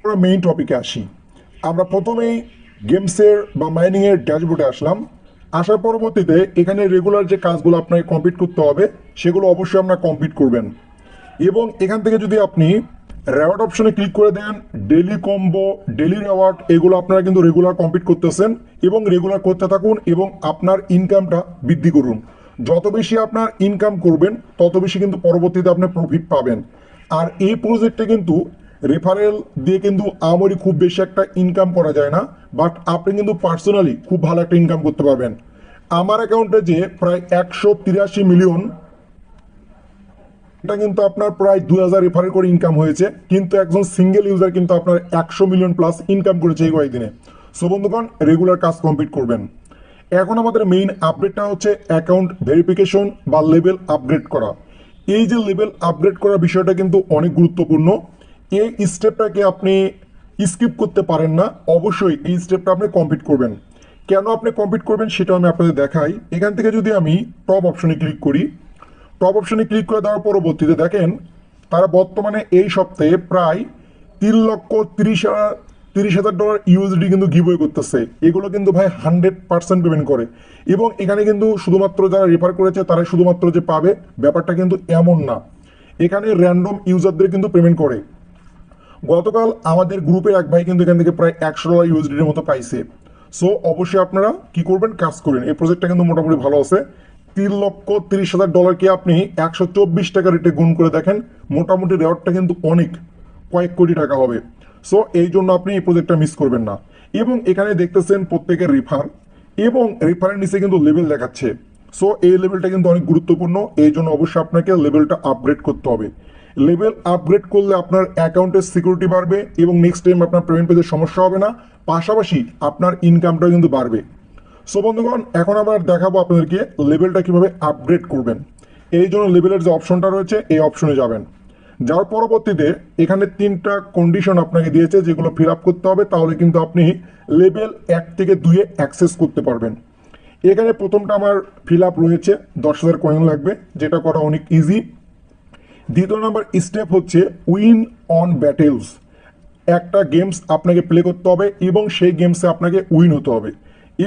আমরা মেইন টপিকে আসি। আমরা প্রথমেই গেমসের বা মাইনিংয়ের ড্যাশবোর্ডে আসলাম। আসার পরবর্তীতে এখানে রেগুলার যে কাজগুলো আপনাকে কমপ্লিট করতে হবে সেগুলো অবশ্যই আপনারা কমপ্লিট করবেন। এবং এখান থেকে যদি আপনি রেওয়ার্ড অপশনে ক্লিক করে দেন, ডেলি কম্বো, ডেলি রেওয়ার্ড এগুলো আপনারা কিন্তু রেগুলার কমপ্লিট করতেছেন এবং রেগুলার করতে থাকুন এবং আপনার ইনকামটা বৃদ্ধি করুন। যত বেশি আপনার ইনকাম করবেন তত বেশি কিন্তু পরবর্তীতে আপনি প্রফিট পাবেন। আর এই প্রজেক্টে কিন্তু রেফারেল দিয়ে কিন্তু আমারই খুব বেশি একটা ইনকাম করা যায় না, বাট আপনি কিন্তু পার্সোনালি খুব ভালো একটা ইনকাম করতে পারবেন। আমার অ্যাকাউন্টে যে প্রায় 183 মিলিয়ন, এটা কিন্তু আপনার প্রায় 2000 রেফারেল করে ইনকাম হয়েছে, কিন্তু একজন সিঙ্গেল ইউজার কিন্তু আপনার 100 মিলিয়ন প্লাস ইনকাম করেছে এই কয়েকদিনে। সো বন্ধুগণ, রেগুলার কাজ কমপ্লিট করবেন। এখন আমাদের মেইন আপডেটটা হচ্ছে অ্যাকাউন্ট ভেরিফিকেশন বা লেভেল আপগ্রেড করা। এই যে লেভেল আপগ্রেড করার বিষয়টা কিন্তু অনেক গুরুত্বপূর্ণ। এই স্টেপটাকে আপনি স্কিপ করতে পারেন না, অবশ্যই এই স্টেপটা আপনি কমপ্লিট করবেন। কেন আপনি কমপ্লিট করবেন সেটা আমি আপনাদের দেখাই। এখান থেকে যদি আমি টপ অপশনে ক্লিক করি, টপ অপশনে ক্লিক করে দেওয়ার পরবর্তীতে দেখেন তারা বর্তমানে এই সপ্তাহে প্রায় 3,30,000 ইউএসডি কিন্তু গিভওয়ে করতেছে। এগুলো কিন্তু ভাই 100% পেমেন্ট করে। এবং এখানে কিন্তু শুধুমাত্র যারা রেফার করেছে তারাই শুধুমাত্র যে পাবে ব্যাপারটা কিন্তু এমন না, এখানে র্যান্ডম ইউজারদের কিন্তু পেমেন্ট করে। গতকাল আমাদের গ্রুপের এক ভাই কিন্তু এখান থেকে প্রায় $100 ইউএসডির মতো পাইছে। সো অবশ্যই আপনারা কি করবেন, কাজ করবেন। এই প্রজেক্টটা কিন্তু মোটামুটি ভালো আছে। $3,30,000কে আপনি 124 টাকা রেটে গুণ করে দেখেন, মোটামুটি রেওয়ার্ডটা কিন্তু অনেক, কয়েক কোটি টাকা হবে। সো এই জন্য আপনি এই প্রজেক্টটা মিস করবেন না। এবং এখানে দেখতেছেন প্রত্যেকের রেফার এবং রেফারের নিচে কিন্তু লেভেল দেখাচ্ছে। সো এই লেভেলটা কিন্তু অনেক গুরুত্বপূর্ণ, এই জন্য অবশ্যই আপনাকে লেভেলটা আপগ্রেড করতে হবে। লেভেল আপগ্রেড করলে আপনার অ্যাকাউন্টের সিকিউরিটি বাড়বে এবং নেক্সট টাইম আপনার পেমেন্ট পেতে সমস্যা হবে না, পাশাপাশি আপনার ইনকামটাও কিন্তু বাড়বে। সো বন্ধুগণ, এখন আবার দেখাবো আপনাদেরকে লেভেলটা কিভাবে আপগ্রেড করবেন। এই জন্য লেভেলের যে অপশনটা রয়েছে এই অপশনে যাবেন। যাওয়ার পরবর্তীতে এখানে 3টা কন্ডিশন আপনাকে দিয়েছে যেগুলো ফিল আপ করতে হবে, তাহলে কিন্তু আপনি লেভেল 1 থেকে 2 এ অ্যাক্সেস করতে পারবেন। এখানে প্রথমটা আমার ফিল আপ রয়েছে, 10,000 কয়েন লাগবে, যেটা করা অনেক ইজি। দ্বিতীয় নাম্বার স্টেপ হচ্ছে উইন অন ব্যাটেলস। একটা গেমস আপনাকে প্লে করতে হবে এবং সেই গেমসে আপনাকে উইন হতে হবে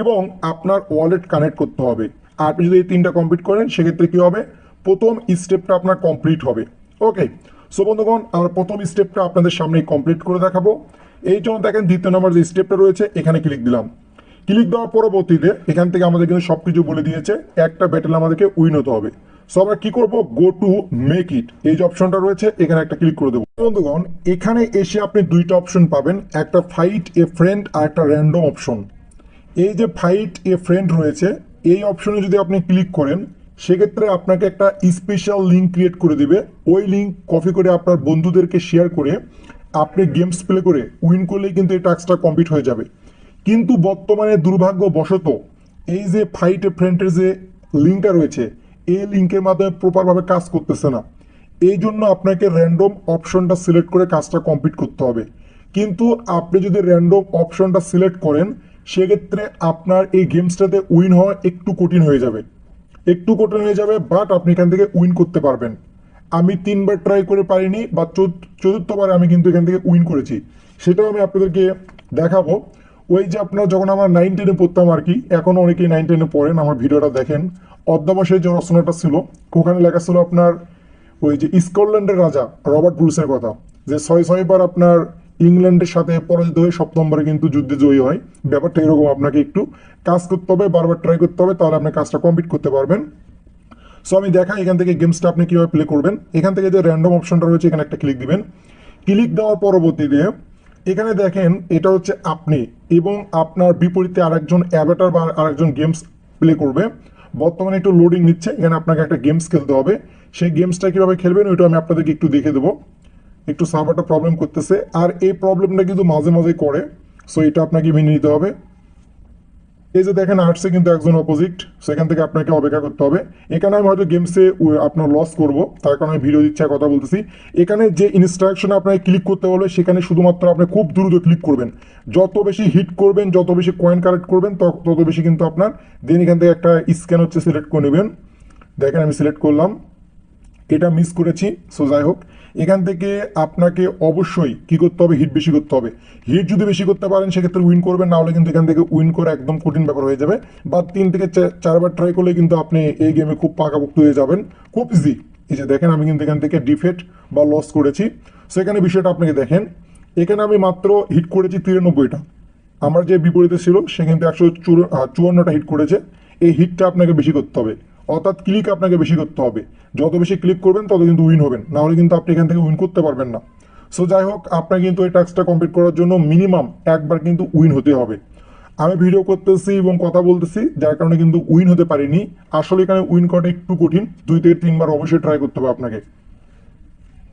এবং আপনার ওয়ালেট কানেক্ট করতে হবে। আর আপনি যদি এই 3টা কমপ্লিট করেন সেক্ষেত্রে কী হবে, প্রথম স্টেপটা আপনার কমপ্লিট হবে। ওকে, সো বন্ধুগণ, আমরা প্রথম স্টেপটা আপনাদের সামনে কমপ্লিট করে দেখাবো। এই জন্য দেখেন দ্বিতীয় নম্বর যে স্টেপটা রয়েছে এখানে ক্লিক দিলাম। ক্লিক দেওয়ার পরবর্তীতে এখান থেকে আমাদের কিন্তু সব কিছু বলে দিয়েছে, একটা ব্যাটেল আমাদেরকে উইন হতে হবে। সো আমরা কি করব, গো টু মেক ইট, এই যে অপশনটা রয়েছে এখানে একটা ক্লিক করে দেবো। বন্ধুগণ, এখানে এসে আপনি দুইটা অপশন পাবেন, একটা ফাইট এ ফ্রেন্ড আর একটা র্যান্ডম অপশন। এই যে ফাইট এ ফ্রেন্ড রয়েছে এই অপশনে যদি আপনি ক্লিক করেন সেক্ষেত্রে আপনাকে একটা স্পেশাল লিঙ্ক ক্রিয়েট করে দিবে। ওই লিঙ্ক কপি করে আপনার বন্ধুদেরকে শেয়ার করে আপনি গেমস প্লে করে উইন করলেই কিন্তু এই টাস্কটা কমপ্লিট হয়ে যাবে। কিন্তু বর্তমানে দুর্ভাগ্যবশত এই যে ফাইট এ ফ্রেন্ডের যে লিঙ্কটা রয়েছে এই লিঙ্কের মাধ্যমে প্রপারভাবে কাজ করতেছে না। এই জন্য আপনাকে র্যান্ডম অপশনটা সিলেক্ট করে কাজটা কমপ্লিট করতে হবে। কিন্তু আপনি যদি র্যান্ডম অপশনটা সিলেক্ট করেন সেক্ষেত্রে আপনার এই গেমসটাতে উইন হওয়া একটু কঠিন হয়ে যাবে, একটু কঠিন হয়ে যাবে, বাট আপনি এখান থেকে উইন করতে পারবেন। আমি 3বার ট্রাই করে পারিনি, বা চতুর্থবার আমি কিন্তু এখান থেকে উইন করেছি, সেটাও আমি আপনাদেরকে দেখাবো। ওই যে আপনার যখন আমরা 9-10-এ পড়তাম আর কি, এখনও অনেকেই 9-10-এ পড়েন, আমার ভিডিওটা দেখেন, অধ্যাবসায়ের যে রচনাটা ছিল ওখানে লেখা ছিল আপনার ওই যে স্কটল্যান্ডের রাজা রবার্ট ব্রুসের কথা, যে 6বার আপনার ইংল্যান্ডের সাথে পরাজিত হয়ে 7মবারে কিন্তু যুদ্ধে জয়ী হয়। ব্যাপারটা এরকম, আপনাকে একটু কাজ করতে হবে, বারবার ট্রাই করতে হবে, তাহলে আপনি কাজটা কমপ্লিট করতে পারবেন। সো আমি দেখাই এখান থেকে গেমসটা আপনি কীভাবে প্লে করবেন। এখান থেকে যে র্যান্ডম অপশনটা রয়েছে এখানে একটা ক্লিক দিবেন। ক্লিক দেওয়ার পরবর্তীতে এখানে দেখেন এটা হচ্ছে আপনি এবং আপনার বিপরীতে আরেকজন অ্যাভাটার বা আরেকজন গেমস প্লে করবে। বর্তমানে একটু লোডিং নিচ্ছে, এখানে আপনাকে একটা গেমস খেলতে হবে। সেই গেমসটা কীভাবে খেলবেন ওইটা আমি আপনাদেরকে একটু দেখে দেবো। একটু সার্ভারটা প্রবলেম করতেছে, আর এই প্রবলেমটা কিন্তু মাঝে মাঝে করে, সো এটা আপনাকে মেনে নিতে হবে। এই যে দেখেন আর্টসে কিন্তু একজন অপোজিট, সেখান থেকে আপনাকে অপেক্ষা করতে হবে। এখানে আমি হয়তো গেমসে আপনার লস করব, তার কারণে আমি ভিডিও দিচ্ছি কথা বলতেছি। এখানে যে ইনস্ট্রাকশন আপনাকে ক্লিক করতে বলবে সেখানে শুধুমাত্র আপনি খুব দ্রুত ক্লিক করবেন। যত বেশি হিট করবেন, যত বেশি কয়েন কালেক্ট করবেন তত বেশি কিন্তু আপনার দেন এখান থেকে একটা স্ক্যান হচ্ছে সিলেক্ট করে নেবেন। দেখেন আমি সিলেক্ট করলাম, এটা মিস করেছি, সো যাই হোক। এখান থেকে আপনাকে অবশ্যই কি করতে হবে, হিট বেশি করতে হবে। হিট যদি বেশি করতে পারেন সেক্ষেত্রে উইন করবেন, না হলে কিন্তু এখান থেকে উইন করে একদম কঠিন ব্যাপার হয়ে যাবে। বা 3 থেকে 4বার ট্রাই করলে কিন্তু আপনি এই গেমে খুব পাকাপোক্ত হয়ে যাবেন, খুব ইজি। এই যে দেখেন আমি কিন্তু এখান থেকে ডিফেট বা লস করেছি। সো এখানে বিষয়টা আপনাকে দেখেন, এখানে আমি মাত্র হিট করেছি 93টা, আমার যে বিপরীতে ছিল সে কিন্তু 154টা হিট করেছে। এই হিটটা আপনাকে বেশি করতে হবে, অর্থাৎ ক্লিক আপনাকে বেশি করতে হবে। যত বেশি ক্লিক করবেন তত কিন্তু উইন হবেন, না হলে কিন্তু আপনি এখান থেকে উইন করতে পারবেন না। সো যাই হোক, আপনাকে কিন্তু এই টাস্কটা কমপ্লিট করার জন্য মিনিমাম একবার কিন্তু উইন হতে হবে। আমি ভিডিও করতেছি এবং কথা বলতেছি, যার কারণে কিন্তু উইন হতে পারিনি। আসলে এখানে উইন করাটা একটু কঠিন, 2 থেকে 3বার অবশ্যই ট্রাই করতে হবে আপনাকে।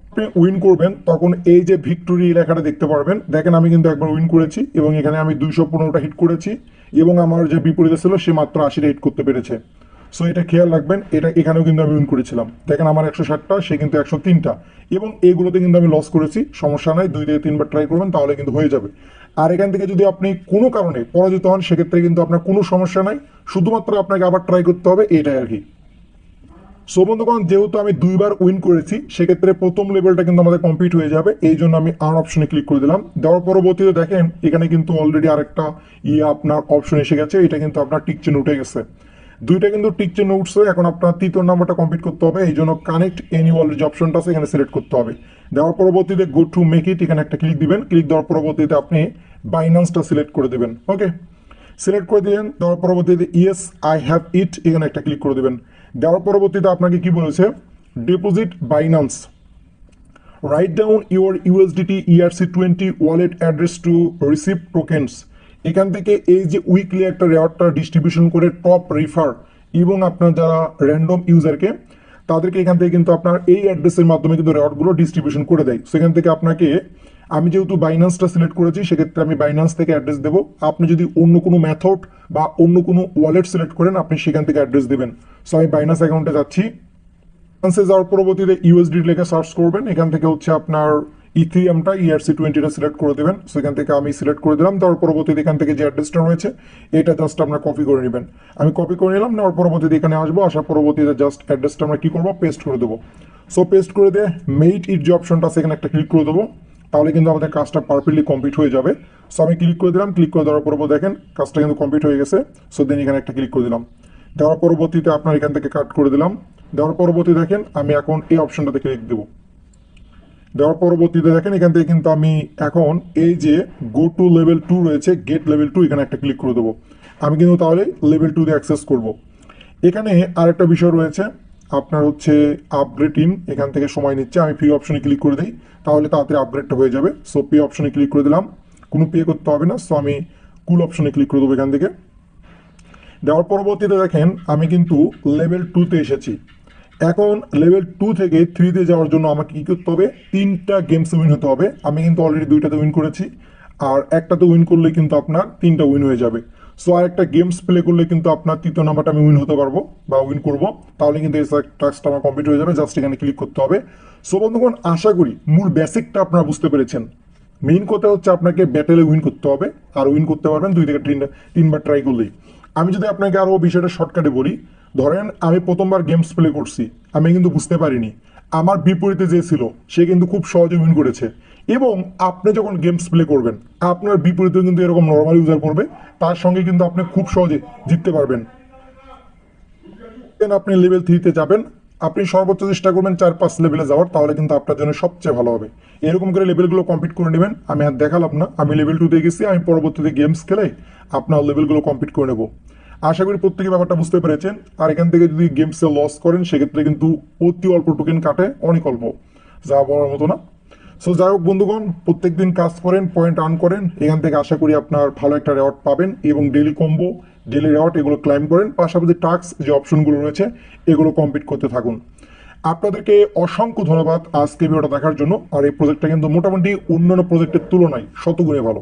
আপনি উইন করবেন তখন এই যে ভিক্টোরি লেখাটা দেখতে পারবেন। দেখেন আমি কিন্তু একবার উইন করেছি এবং এখানে আমি 215টা হিট করেছি এবং আমার যে বিপরীতে ছিল সে মাত্র 80টা হিট করতে পেরেছে। সো এটা খেয়াল রাখবেন, এটা এখানেও কিন্তু আমি উইন করেছিলাম। দেখেন আমার 160টা, সে কিন্তু 103টা, এবং এইগুলোতে কিন্তু আমি লস করেছি। সমস্যা নাই, 2 থেকে 3বার ট্রাই করবেন তাহলে কিন্তু হয়ে যাবে। আর এখান থেকে যদি আপনি কোনো কারণে পরাজিত হন সেক্ষেত্রে কিন্তু আপনার কোনো সমস্যা নাই, শুধুমাত্র আপনাকে আবার ট্রাই করতে হবে, এটাই আর কি। সো বন্ধুগণ, যেহেতু আমি 2বার উইন করেছি সেক্ষেত্রে প্রথম লেভেলটা কিন্তু আমাদের কমপ্লিট হয়ে যাবে। এই জন্য আমি আর অপশনে ক্লিক করে দিলাম। দেওয়ার পরবর্তীতে দেখেন এখানে কিন্তু অলরেডি আরেকটা আপনার অপশন এসে গেছে, এটা কিন্তু আপনার টিক চিহ্ন উঠে গেছে। দুইটা কিন্তু টিক চিহ্ন উঠছে। এখন আপনার 3য় নাম্বারটা কমপ্লিট করতে হবে, এই জন্য কানেক্ট এনিওয়াল যে অপশনটা আছে এখানে সিলেক্ট করতে হবে। দেওয়ার পরবর্তীতে গো টু মেক ইট, এখানে একটা ক্লিক দিবেন। ক্লিক দেওয়ার পরবর্তীতে আপনি বাইন্যান্সটা সিলেক্ট করে দেবেন। ওকে, সিলেক্ট করে দিলেন। দেওয়ার পরবর্তীতে ইয়েস আই হ্যাভ ইট, এখানে একটা ক্লিক করে দেবেন। দেওয়ার পরবর্তীতে আপনাকে কি বলেছে, deposit Binance, write down your USDT ERC20 wallet address to receive tokens. এখান থেকে এই যে উইকলি একটা রেওয়ার্ডটা ডিস্ট্রিবিউশন করে টপ রিফার এবং আপনার যারা র্যান্ডম ইউজারকে, তাদেরকে এখান থেকে কিন্তু আপনার এই অ্যাড্রেসের মাধ্যমে কিন্তু রেওয়ার্ডগুলো ডিস্ট্রিবিউশন করে দেয়। সেখান থেকে আপনাকে, আমি যেহেতু বাইন্যান্সটা সিলেক্ট করেছি সেক্ষেত্রে আমি বাইন্যান্স থেকে অ্যাড্রেস দেবো। আপনি যদি অন্য কোনো মেথড বা অন্য কোনো ওয়ালেট সিলেক্ট করেন আপনি সেখান থেকে অ্যাড্রেস দেবেন। সো আমি বাইন্যান্স অ্যাকাউন্টে যাচ্ছি। বাইন্যান্সে যাওয়ার পরবর্তীতে ইউএসডি লেখা সার্চ করবেন। এখান থেকে হচ্ছে আপনার ইথিরিয়ামটা ERC20টা সিলেক্ট করে দেবেন। সো এখান থেকে আমি সিলেক্ট করে দিলাম। তার পরবর্তীতে এখান থেকে যে অ্যাড্রেসটা রয়েছে এটা জাস্ট আপনার কপি করে নেবেন। আমি কপি করে নিলাম, নেওয়ার পরবর্তীতে এখানে আসবো, আসার পরবর্তীতে জাস্ট অ্যাড্রেসটা আমরা কি করবো, পেস্ট করে দেবো। সো পেস্ট করে দিয়ে মেইট ইট যে অপশনটা আছে এখানে একটা ক্লিক করে দেবো, তাহলে কিন্তু আমাদের কাজটা পারফেক্টলি কমপ্লিট হয়ে যাবে। সো আমি ক্লিক করে দিলাম। ক্লিক করে দেওয়ার পর দেখেন কাজটা কিন্তু কমপ্লিট হয়ে গেছে। সো দেন এখানে একটা ক্লিক করে দিলাম। দেওয়ার পরবর্তীতে আপনার এখান থেকে কাট করে দিলাম। দেওয়ার পরবর্তী দেখেন আমি এখন এই অপশনটাতে ক্লিক দেবো। দেওয়ার পরবর্তীতে দেখেন এখান থেকে কিন্তু আমি এখন এই যে গো টু লেভেল 2 রয়েছে, গেট লেভেল 2, এখানে একটা ক্লিক করে দেবো। আমি কিন্তু তাহলে লেভেল 2 দিয়ে অ্যাক্সেস করব। এখানে আরেকটা বিষয় রয়েছে, আপনার হচ্ছে আপগ্রেডিং, এখান থেকে সময় নিচ্ছে। আমি ফ্রি অপশনে ক্লিক করে দিই, তাহলে তাড়াতাড়ি আপগ্রেডটা হয়ে যাবে। সো পে অপশনে ক্লিক করে দিলাম, কোনো পে করতে হবে না। সো আমি কুল অপশনে ক্লিক করে দেবো এখান থেকে। দেওয়ার পরবর্তীতে দেখেন আমি কিন্তু লেভেল 2তে এসেছি। এখন লেভেল 2 থেকে 3তে যাওয়ার জন্য আমাকে কী করতে হবে, 3টা গেমস উইন হতে হবে। আমি কিন্তু অলরেডি 2টাতে উইন করেছি, আর একটাতে উইন করলে কিন্তু আপনার 3টা উইন হয়ে যাবে। সো আর একটা গেমস প্লে করলে কিন্তু আপনার 3য় নাম্বারটা আমি উইন হতে পারবো বা উইন করবো, তাহলে কিন্তু এই টাস্কটা আমার কমপ্লিট হয়ে যাবে। জাস্ট এখানে ক্লিক করতে হবে। সো বন্ধুগণ, আশা করি মূল বেসিকটা আপনারা বুঝতে পেরেছেন। মেইন কথা হচ্ছে আপনাকে ব্যাটেলে উইন করতে হবে, আর উইন করতে পারবেন 2 থেকে 3বার ট্রাই করলেই। আমি যদি আপনাকে আরও বিষয়টা শর্টকাটে বলি, ধরেন আমি প্রথমবার গেমস প্লে করছি, আমি কিন্তু বুঝতে পারিনি, আমার বিপরীতে যে ছিল সে কিন্তু খুব সহজে উইন করেছে। এবং আপনি যখন গেমস প্লে করবেন আপনার বিপরীতে কিন্তু এরকম নর্মাল ইউজার করবে, তার সঙ্গে কিন্তু আপনি খুব সহজে জিততে পারবেন। আপনি লেভেল 3তে যাবেন, আপনি সর্বোচ্চ চেষ্টা করবেন 4-5 লেভেলে যাওয়ার, তাহলে কিন্তু আপনার জন্য সবচেয়ে ভালো হবে। এরকম করে লেভেলগুলো কমপ্লিট করে নেবেন। আমি আর দেখালাম না, আমি লেভেল 2তে গেছি, আমি পরবর্তীতে গেমস খেলে আপনার লেভেলগুলো কমপ্লিট করে নেব। আশা করি প্রত্যেকে ব্যাপারটা বুঝতে পেরেছেন। আর এখান থেকে যদি গেমসে লস করেন সেক্ষেত্রে কিন্তু অতি অল্প টোকেন কাটে, অনেক অল্প, যা বলার মতো না। সো যাই হোক বন্ধুগণ, প্রত্যেকদিন কাজ করেন, পয়েন্ট আর্ন করেন, এখান থেকে আশা করি আপনার ভালো একটা রেওয়ার্ড পাবেন এবং ডেলি কম্বো, ডেলি রেওয়ার্ড এগুলো ক্লাইম করেন। পাশাপাশি টাস্ক যে অপশনগুলো রয়েছে এগুলো কমপ্লিট করতে থাকুন। আপনাদেরকে অসংখ্য ধন্যবাদ আজকে ভিডিওটা দেখার জন্য। আর এই প্রজেক্টটা কিন্তু মোটামুটি অন্যান্য প্রজেক্টের তুলনায় শতগুণে ভালো।